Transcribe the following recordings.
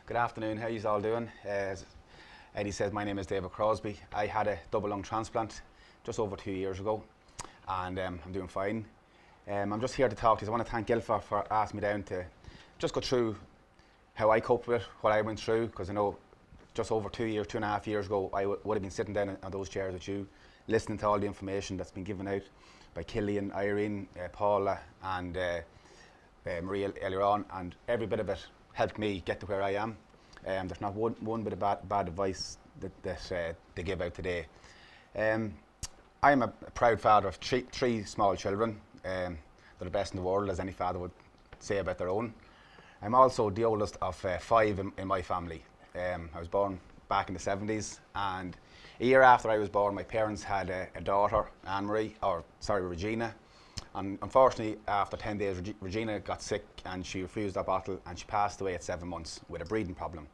Good afternoon, how you all doing? As Eddie says, my name is David Crosby. I had a double lung transplant just over 2 years ago, and I'm doing fine. I'm just here to talk to you. I want to thank Gilfa for asking me down to just go through how I coped with it, what I went through, because I know just over 2 years, 2.5 years ago, I would have been sitting down on those chairs with you, listening to all the information that's been given out by Killian, Irene, Paula, and Maria earlier on, and every bit of it helped me get to where I am. There's not one bit of bad advice that they give out today. I'm a proud father of three small children. They're the best in the world, as any father would say about their own. I'm also the oldest of five in my family. I was born back in the 70s, and a year after I was born, my parents had a daughter, Regina. And unfortunately, after 10 days, Regina got sick and she refused that bottle, and she passed away at 7 months with a breathing problem.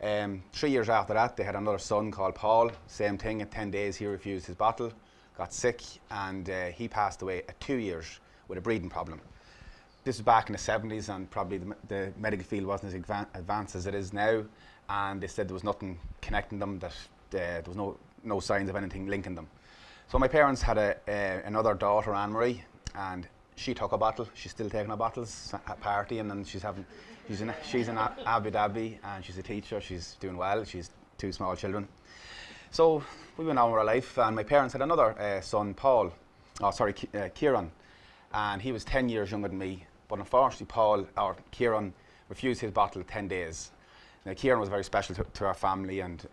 3 years after that, they had another son called Paul. Same thing, at 10 days he refused his bottle, got sick, and he passed away at 2 years with a breathing problem. This was back in the 70s, and probably the medical field wasn't as advanced as it is now, and they said there was nothing connecting them, that there was no signs of anything linking them. So my parents had another daughter, Anne-Marie, and she took a bottle. She's still taking her bottles at partying, and she's in Abu Dhabi, and she's a teacher. She's doing well. She's 2 small children. So we went on with our life, and my parents had another son, Kieran, and he was 10 years younger than me. But unfortunately, Kieran refused his bottle 10 days. Now, Kieran was very special to our family, and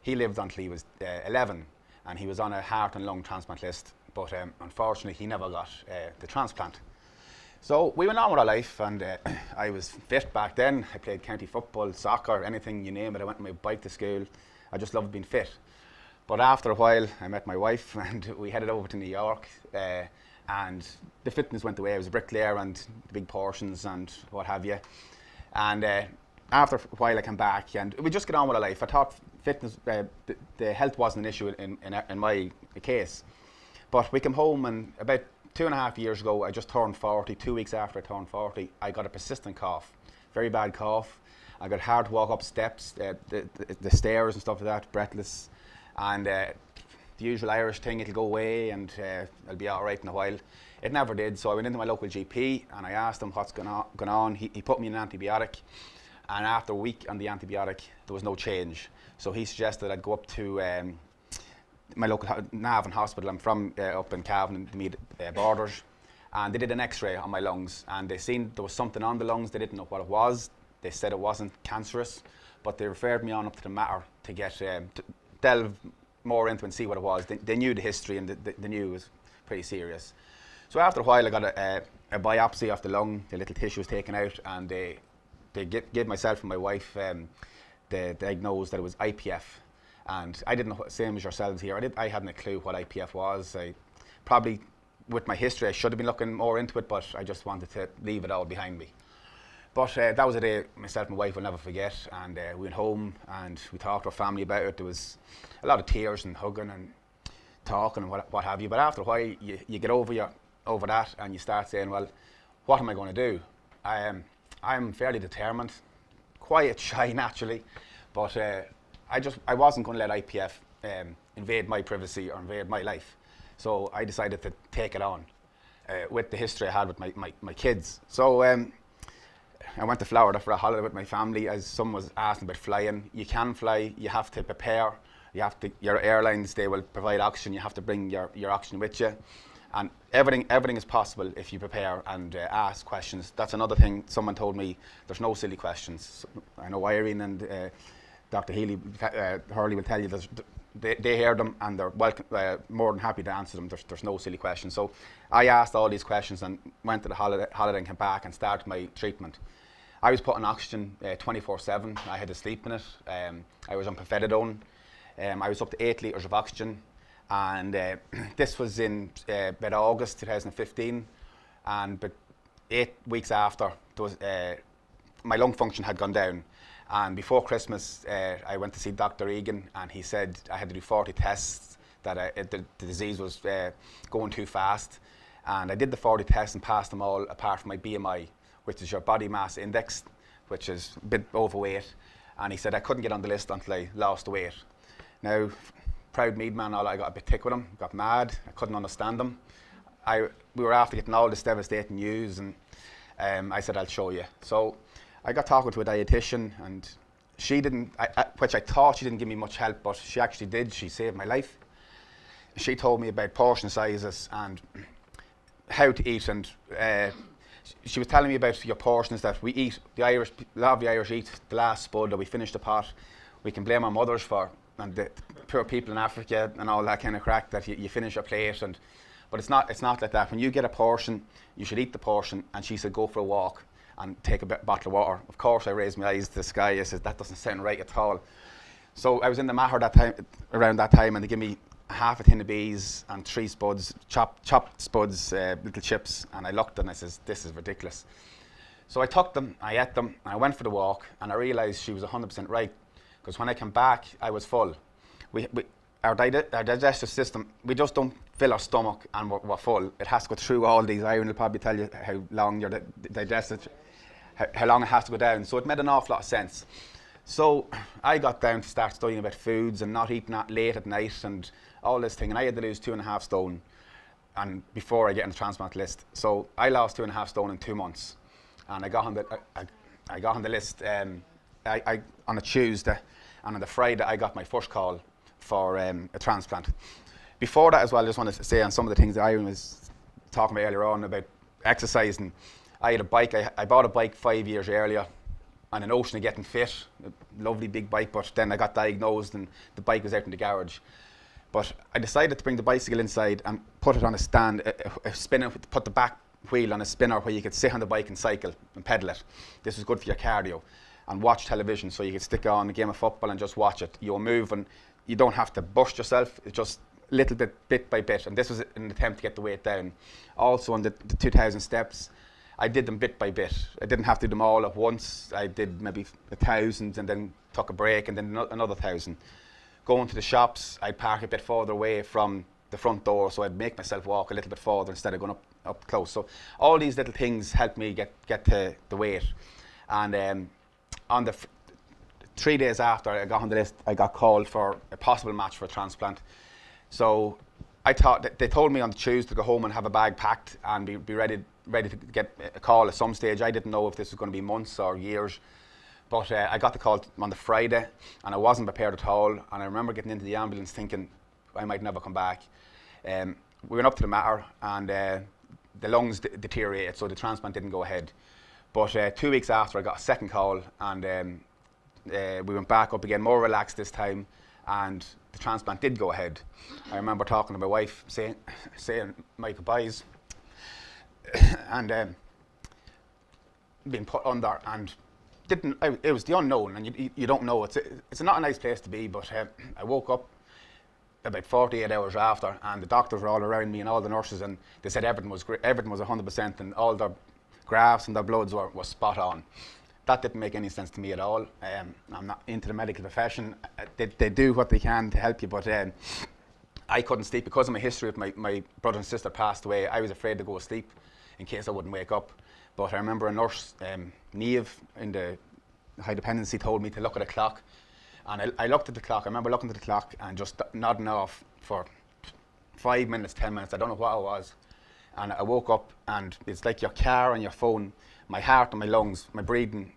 he lived until he was 11. And he was on a heart and lung transplant list, but unfortunately he never got the transplant. So we went on with our life, and I was fit back then. I played county football, soccer, anything you name it. I went on my bike to school. I just loved being fit. But after a while, I met my wife, and we headed over to New York, and the fitness went away. I was a bricklayer, and the big portions and what have you. And after a while I came back, and we just get on with our life. I thought fitness, the health wasn't an issue in my case. But we came home, and about 2.5 years ago, I just turned 40. 2 weeks after I turned 40, I got a persistent cough, very bad cough. I got hard to walk up steps, the stairs and stuff like that, breathless. And the usual Irish thing, it'll go away and I'll be all right in a while. It never did, so I went into my local GP and I asked him what's going on. He put me on an antibiotic. And after a week on the antibiotic, there was no change. So he suggested I'd go up to my local Navan hospital. I'm from up in Cavan, the Meath borders. And they did an x-ray on my lungs, and they seen there was something on the lungs. They didn't know what it was. They said it wasn't cancerous, but they referred me on up to the Mater to get to delve more into and see what it was. They knew the history, and they knew it was pretty serious. So after a while, I got a biopsy of the lung. The little tissue was taken out, and they gave myself and my wife the diagnosed that it was IPF. And I didn't know, same as yourselves here, I hadn't a clue what IPF was. I probably, with my history, I should have been looking more into it, but I just wanted to leave it all behind me. But that was a day myself and my wife will never forget, and we went home and we talked to our family about it. There was a lot of tears and hugging and talking and what have you. But after a while, you get over that, and you start saying, well, what am I going to do? I'm fairly determined, quiet, shy naturally, but I wasn't going to let IPF invade my privacy or invade my life. So I decided to take it on with the history I had with my kids. So I went to Florida for a holiday with my family. As someone was asking about flying, you can fly, you have to prepare, your airlines, they will provide oxygen, you have to bring your oxygen with you. And everything is possible if you prepare and ask questions. That's another thing someone told me, there's no silly questions. I know Irene and Dr. Hurley will tell you they hear them and they're more than happy to answer them. There's no silly questions. So I asked all these questions and went to the holiday and came back and started my treatment. I was put on oxygen 24/7. I had to sleep in it. I was on pethidone. I was up to 8 litres of oxygen. And this was in about August 2015, and but 8 weeks after, my lung function had gone down. And before Christmas, I went to see Dr. Egan, and he said I had to do 40 tests, that the disease was going too fast. And I did the 40 tests and passed them all, apart from my BMI, which is your body mass index. which is a bit overweight. And he said I couldn't get on the list until I lost the weight. Now, proud Mead man, I got a bit thick with him, got mad, I couldn't understand him. We were after getting all this devastating news, and I said, I'll show you. So I got talking to a dietitian, and she didn't, which I thought she didn't give me much help, but she actually did. She saved my life. She told me about portion sizes and how to eat, and she was telling me about your portions that we eat. A lot of the Irish eat the last spud, or we finish the pot. We can blame our mothers for, and the poor people in Africa and all that kind of crack, that you finish a plate, but it's not like that. When you get a portion, you should eat the portion. And she said, go for a walk and take a bottle of water. Of course, I raised my eyes to the sky. I said, that doesn't sound right at all. So I was in the Maher around that time, and they gave me half a tin of bees and 3 spuds, chopped spuds, little chips. And I looked and I said, this is ridiculous. So I took them, I ate them, and I went for the walk, and I realised she was 100% right. Because when I came back, I was full. Our digestive system, we just don't fill our stomach and we're full. It has to go through all these. Irene will probably tell you how long your digestive, how long it has to go down. So it made an awful lot of sense. So I got down to start studying about foods and not eating that late at night and all this thing. And I had to lose 2.5 stone, and before I get on the transplant list. So I lost 2.5 stone in 2 months, and I got on the list on a Tuesday, and on the Friday I got my first call for a transplant. Before that as well, I just wanted to say on some of the things that Irene was talking about earlier on about exercising. I had a bike. I bought a bike 5 years earlier on an ocean of getting fit, a lovely big bike, but then I got diagnosed and the bike was out in the garage. But I decided to bring the bicycle inside and put it on a stand, a spinner, put the back wheel on a spinner where you could sit on the bike and cycle and pedal it. This was good for your cardio. And watch television, so you could stick on a game of football and just watch it. You'll move and you don't have to bust yourself. It's just little bit by bit. And this was an attempt to get the weight down. Also on the 2,000 steps, I did them bit by bit. I didn't have to do them all at once. I did maybe 1,000 and then took a break and then another 1,000. Going to the shops, I'd park a bit further away from the front door, so I'd make myself walk a little bit further instead of going up close. So all these little things helped me get to the weight. And on the 3 days after I got on the list, I got called for a possible match for a transplant. So I thought that they told me on the Tuesday to go home and have a bag packed and be ready to get a call at some stage. I didn't know if this was going to be months or years, but I got the call on the Friday, and I wasn't prepared at all. And I remember getting into the ambulance thinking I might never come back. We went up to the Mater, and the lungs deteriorated, so the transplant didn't go ahead. But 2 weeks after, I got a second call, and we went back up again, more relaxed this time, and the transplant did go ahead. I remember talking to my wife, saying my goodbyes, and being put under, and it was the unknown, and you don't know. It's not a nice place to be, but I woke up about 48 hours after, and the doctors were all around me and all the nurses, and they said everything was 100%, and all their graphs and their bloods were spot on. That didn't make any sense to me at all. I'm not into the medical profession. They do what they can to help you, but I couldn't sleep because of my history with my brother and sister passed away. I was afraid to go to sleep in case I wouldn't wake up. But I remember a nurse, Neve, in the high dependency, told me to look at a clock. And I looked at the clock. I remember looking at the clock and just nodding off for 5 minutes, 10 minutes. I don't know what it was. And I woke up, and it's like your car and your phone. My heart and my lungs, my breathing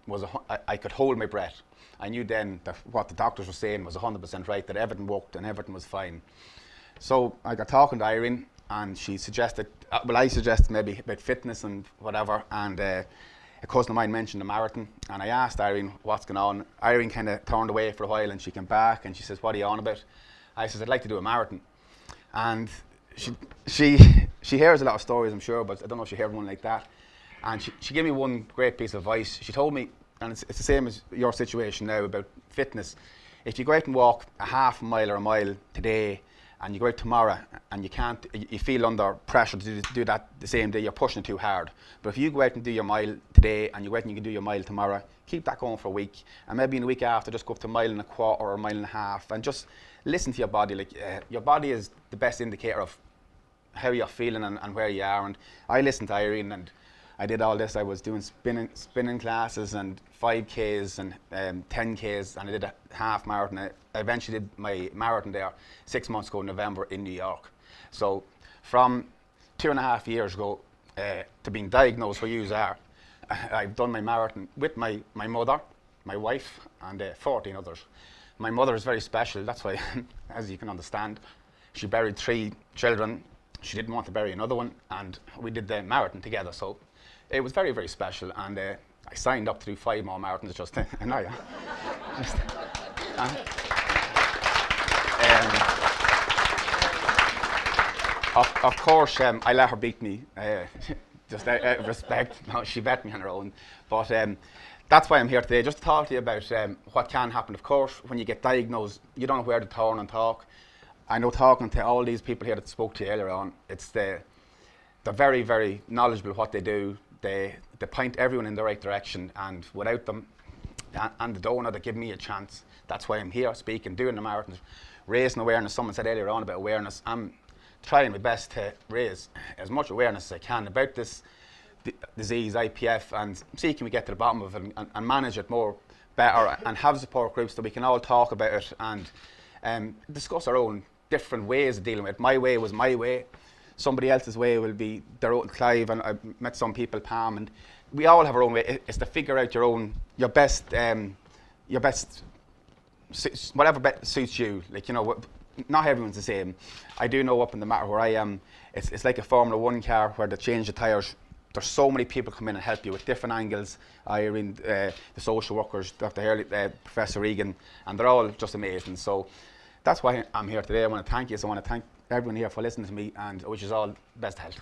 I could hold my breath. I knew then that what the doctors were saying was 100% right, that everything worked and everything was fine. So I got talking to Irene, and she suggested, I suggested maybe about fitness and whatever, and a cousin of mine mentioned a marathon, and I asked Irene what's going on. Irene kind of turned away for a while, and she came back and she says, what are you on about? I said, I'd like to do a marathon. And she hears a lot of stories, I'm sure, but I don't know if she heard one like that. And she gave me one great piece of advice. She told me, and it's the same as your situation now about fitness. If you go out and walk a half mile or a mile today, and you go out tomorrow and you feel under pressure to do that the same day, you're pushing too hard. But if you go out and do your mile today, and you go out and you can do your mile tomorrow, keep that going for a week. And maybe in a week after, just go up to 1.25 miles or 1.5 miles, and just listen to your body. Like your body is the best indicator of how you're feeling and where you are. And I listened to Irene, and I did all this. I was doing spinning classes and 5Ks and 10Ks, and I did a half marathon. I eventually did my marathon there 6 months ago in November in New York. So from 2.5 years ago to being diagnosed where you are, I've done my marathon with my mother, my wife, and 14 others. My mother is very special. That's why, as you can understand, she buried 3 children. She didn't want to bury another one, and we did the marathon together. So it was very, very special, and I signed up to do 5 more marathons just and I just, of course, I let her beat me, just out of respect. No, she bet me on her own. But that's why I'm here today, just to talk to you about what can happen. Of course, when you get diagnosed, you don't know where to turn and talk. I know, talking to all these people here that spoke to you earlier on, they're very, very knowledgeable what they do. They point everyone in the right direction, and without them and the donor that give me a chance, that's why I'm here speaking, doing the marathons, raising awareness. Someone said earlier on about awareness. I'm trying my best to raise as much awareness as I can about this disease, IPF, and see can we get to the bottom of it and manage it more better, and have support groups that we can all talk about it and discuss our own different ways of dealing with it. My way was my way. Somebody else's way will be their own. Clive, and I met some people, Pam, and we all have our own way. It's to figure out your best, whatever suits you. Like, you know, not everyone's the same. I do know up in the matter where I am, it's like a Formula 1 car where they change the tyres. There's so many people come in and help you with different angles. Irene, the social workers, Dr. Hurley, Professor Regan, and they're all just amazing. So that's why I'm here today. I want to thank you. So I want to thank everyone here for listening to me, and I wish you all the best health.